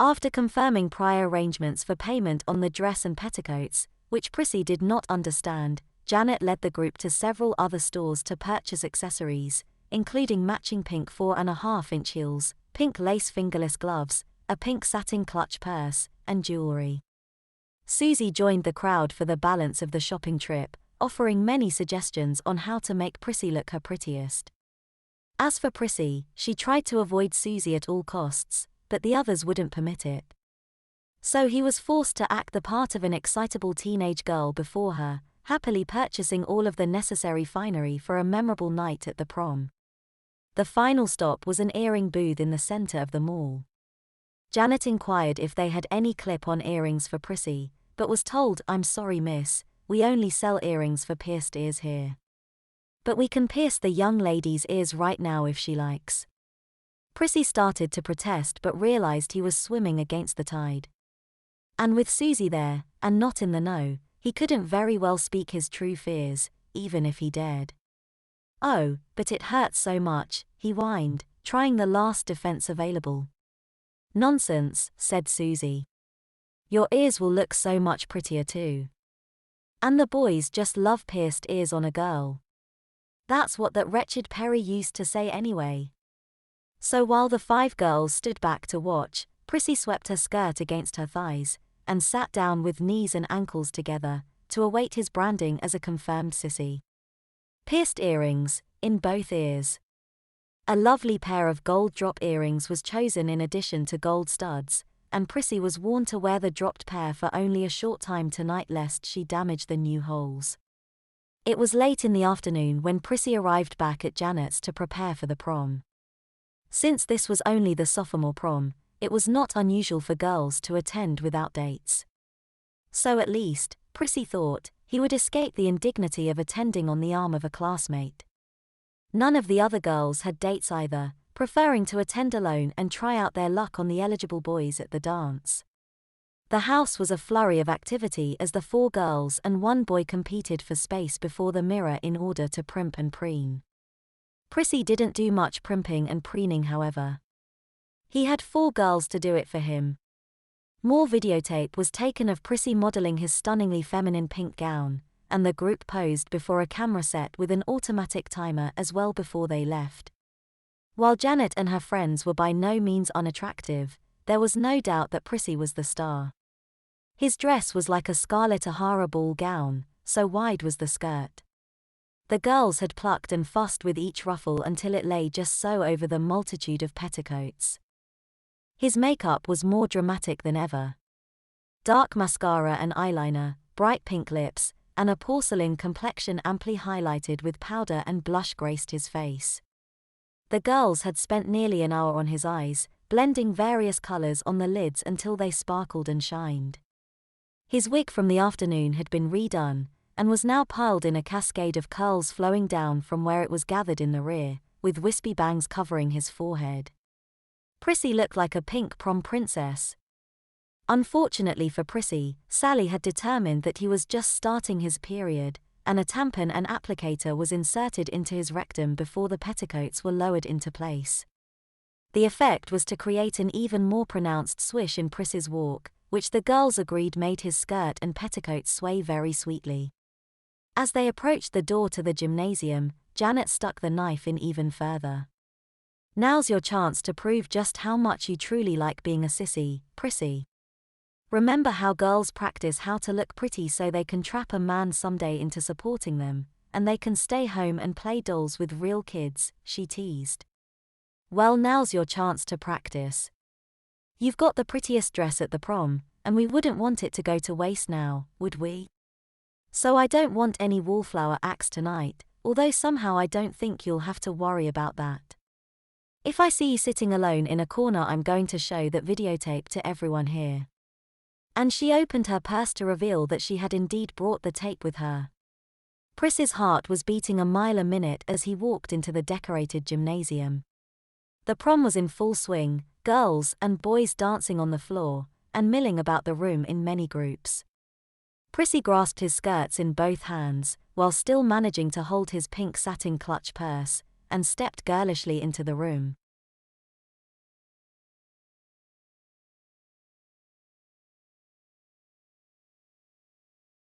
After confirming prior arrangements for payment on the dress and petticoats, which Prissy did not understand, Janet led the group to several other stores to purchase accessories, including matching pink 4.5-inch heels, pink lace fingerless gloves, a pink satin clutch purse, and jewelry. Susie joined the crowd for the balance of the shopping trip, offering many suggestions on how to make Prissy look her prettiest. As for Prissy, she tried to avoid Susie at all costs, but the others wouldn't permit it. So he was forced to act the part of an excitable teenage girl before her, happily purchasing all of the necessary finery for a memorable night at the prom. The final stop was an earring booth in the center of the mall. Janet inquired if they had any clip-on earrings for Prissy, but was told, "I'm sorry miss, we only sell earrings for pierced ears here. But we can pierce the young lady's ears right now if she likes." Prissy started to protest but realized he was swimming against the tide. And with Susie there, and not in the know, he couldn't very well speak his true fears, even if he dared. "Oh, but it hurts so much," he whined, trying the last defense available. "Nonsense," said Susie. "Your ears will look so much prettier too. And the boys just love pierced ears on a girl. That's what that wretched Perry used to say anyway." So while the 5 girls stood back to watch, Prissy swept her skirt against her thighs, and sat down with knees and ankles together, to await his branding as a confirmed sissy. Pierced earrings, in both ears. A lovely pair of gold drop earrings was chosen in addition to gold studs, and Prissy was warned to wear the dropped pair for only a short time tonight lest she damage the new holes. It was late in the afternoon when Prissy arrived back at Janet's to prepare for the prom. Since this was only the sophomore prom, it was not unusual for girls to attend without dates. So at least, Prissy thought, he would escape the indignity of attending on the arm of a classmate. None of the other girls had dates either, preferring to attend alone and try out their luck on the eligible boys at the dance. The house was a flurry of activity as the 4 girls and 1 boy competed for space before the mirror in order to primp and preen. Prissy didn't do much primping and preening however. He had 4 girls to do it for him. More videotape was taken of Prissy modeling his stunningly feminine pink gown, and the group posed before a camera set with an automatic timer as well before they left. While Janet and her friends were by no means unattractive, there was no doubt that Prissy was the star. His dress was like a Scarlet O'Hara ball gown, so wide was the skirt. The girls had plucked and fussed with each ruffle until it lay just so over the multitude of petticoats. His makeup was more dramatic than ever. Dark mascara and eyeliner, bright pink lips, and a porcelain complexion amply highlighted with powder and blush graced his face. The girls had spent nearly an hour on his eyes, blending various colors on the lids until they sparkled and shined. His wig from the afternoon had been redone, and was now piled in a cascade of curls flowing down from where it was gathered in the rear, with wispy bangs covering his forehead. Prissy looked like a pink prom princess. Unfortunately for Prissy, Sally had determined that he was just starting his period, and a tampon and applicator was inserted into his rectum before the petticoats were lowered into place. The effect was to create an even more pronounced swish in Prissy's walk, which the girls agreed made his skirt and petticoats sway very sweetly. As they approached the door to the gymnasium, Janet stuck the knife in even further. "Now's your chance to prove just how much you truly like being a sissy, Prissy. Remember how girls practice how to look pretty so they can trap a man someday into supporting them, and they can stay home and play dolls with real kids," she teased. "Well, now's your chance to practice. You've got the prettiest dress at the prom, and we wouldn't want it to go to waste now, would we? So I don't want any wallflower acts tonight, although somehow I don't think you'll have to worry about that. If I see you sitting alone in a corner, I'm going to show that videotape to everyone here." And she opened her purse to reveal that she had indeed brought the tape with her. Prissy's heart was beating a mile a minute as he walked into the decorated gymnasium. The prom was in full swing, girls and boys dancing on the floor, and milling about the room in many groups. Prissy grasped his skirts in both hands, while still managing to hold his pink satin clutch purse, and stepped girlishly into the room.